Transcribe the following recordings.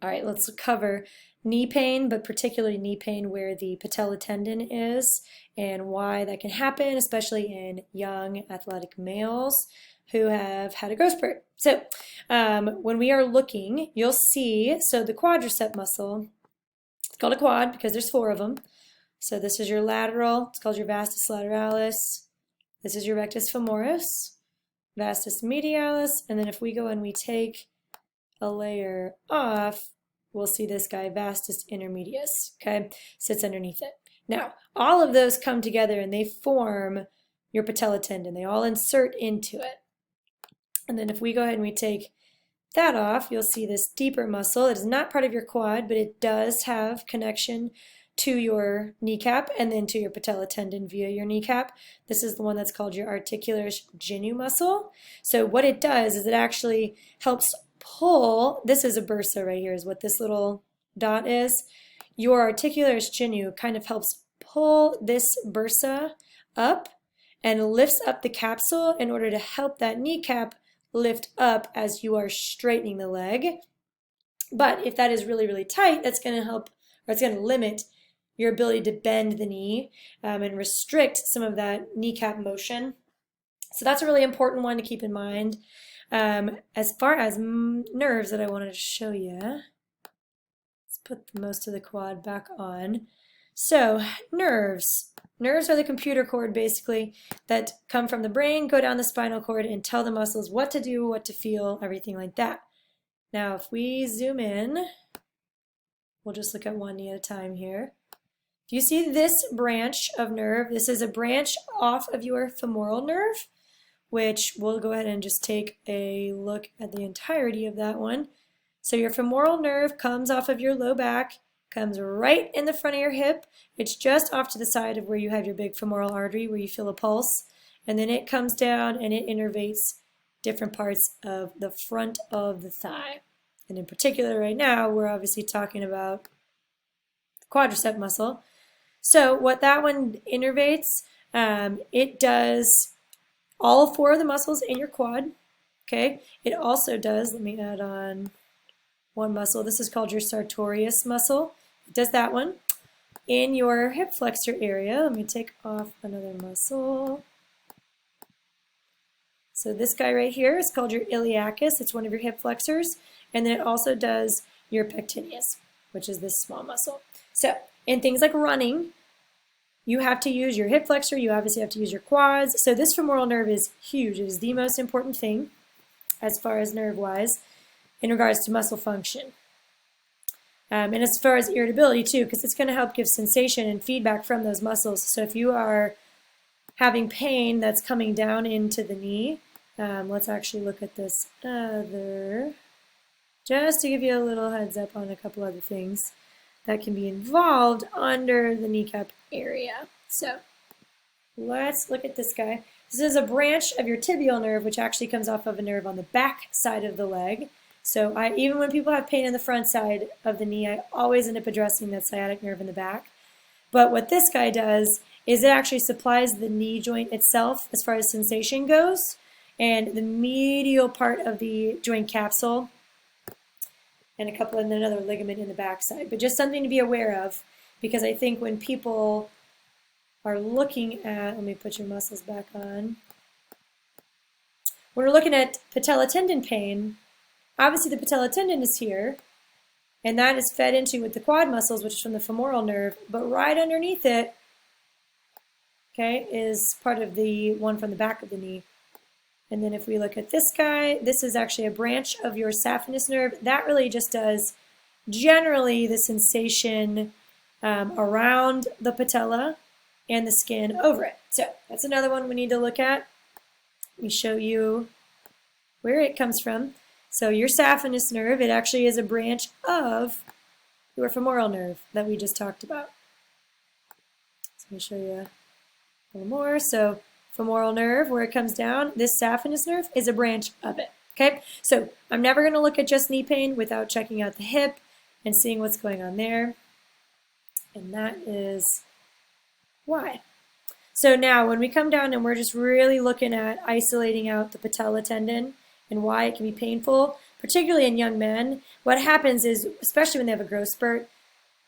All right, let's cover knee pain, but particularly knee pain where the patella tendon is and why that can happen, especially in young athletic males who have had a growth spurt. So when we are looking, you'll see, so the quadricep muscle, it's called a quad because there's 4 of them. So this is your lateral, it's called your vastus lateralis. This is your rectus femoris, vastus medialis, and then if we go and we take a layer off, we'll see this guy, vastus intermedius, okay? Sits underneath it. Now, all of those come together and they form your patella tendon. They all insert into it. And then if we go ahead and we take that off, you'll see this deeper muscle. It is not part of your quad, but it does have connection to your kneecap and then to your patella tendon via your kneecap. This is the one that's called your Articularis Genu muscle. So what it does is it actually helps pull, this is a bursa right here is what this little dot is. Your Articularis Genu kind of helps pull this bursa up and lifts up the capsule in order to help that kneecap lift up as you are straightening the leg. But if that is really, really tight, that's going to help, or it's going to limit your ability to bend the knee and restrict some of that kneecap motion. So that's a really important one to keep in mind. As far as nerves that I wanted to show you, let's put most of the quad back on. So nerves. Nerves are the computer cord basically that come from the brain, go down the spinal cord and tell the muscles what to do, what to feel, everything like that. Now if we zoom in, we'll just look at one knee at a time here. If you see this branch of nerve, this is a branch off of your femoral nerve, which we'll go ahead and just take a look at the entirety of that one. So your femoral nerve comes off of your low back, comes right in the front of your hip. It's just off to the side of where you have your big femoral artery where you feel a pulse. And then it comes down and it innervates different parts of the front of the thigh. And in particular right now, we're obviously talking about the quadricep muscle. So what that one innervates, it does all 4 of the muscles in your quad, okay? It also does, let me add on one muscle. This is called your Sartorius muscle. It does that one. In your hip flexor area, let me take off another muscle. So this guy right here is called your iliacus. It's one of your hip flexors. And then it also does your pectineus, which is this small muscle. So in things like running, you have to use your hip flexor, you obviously have to use your quads. So this femoral nerve is huge. It is the most important thing as far as nerve-wise in regards to muscle function. And as far as irritability too, because it's going to help give sensation and feedback from those muscles. So if you are having pain that's coming down into the knee, let's actually look at this other, just to give you a little heads up on a couple other things that can be involved under the kneecap area. So let's look at this guy. This is a branch of your tibial nerve, which actually comes off of a nerve on the back side of the leg. So even when people have pain in the front side of the knee, I always end up addressing that sciatic nerve in the back. But what this guy does is it actually supplies the knee joint itself as far as sensation goes, and the medial part of the joint capsule, and another ligament in the backside. But just something to be aware of, because I think when people are looking at, let me put your muscles back on. When we're looking at patella tendon pain, obviously the patella tendon is here, and that is fed into with the quad muscles, which is from the femoral nerve, but right underneath it, okay, is part of the one from the back of the knee. And then if we look at this guy, this is actually a branch of your saphenous nerve. That really just does generally the sensation around the patella and the skin over it. So that's another one we need to look at. Let me show you where it comes from. So your saphenous nerve, it actually is a branch of your femoral nerve that we just talked about. So let me show you a little more. So femoral nerve, where it comes down, this saphenous nerve is a branch of it. Okay, so I'm never going to look at just knee pain without checking out the hip and seeing what's going on there. And that is why. So now when we come down and we're just really looking at isolating out the patella tendon and why it can be painful, particularly in young men, what happens is, especially when they have a growth spurt,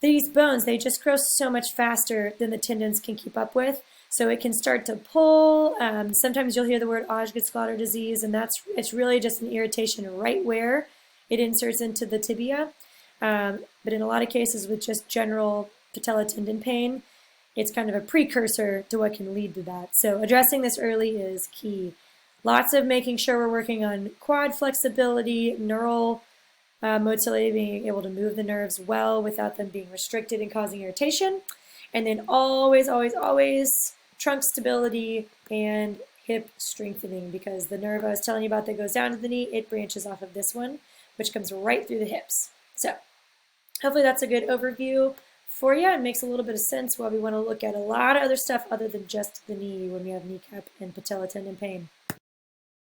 these bones, they just grow so much faster than the tendons can keep up with. So it can start to pull. Sometimes you'll hear the word Osgood-Schlatter disease, and it's really just an irritation right where it inserts into the tibia. But in a lot of cases with just general patella tendon pain, it's kind of a precursor to what can lead to that. So addressing this early is key. Lots of making sure we're working on quad flexibility, neural motility, being able to move the nerves well without them being restricted and causing irritation. And then always, always, always trunk stability and hip strengthening, because the nerve I was telling you about that goes down to the knee, it branches off of this one, which comes right through the hips. So hopefully that's a good overview for you. It makes a little bit of sense why we want to look at a lot of other stuff other than just the knee when we have kneecap and patella tendon pain.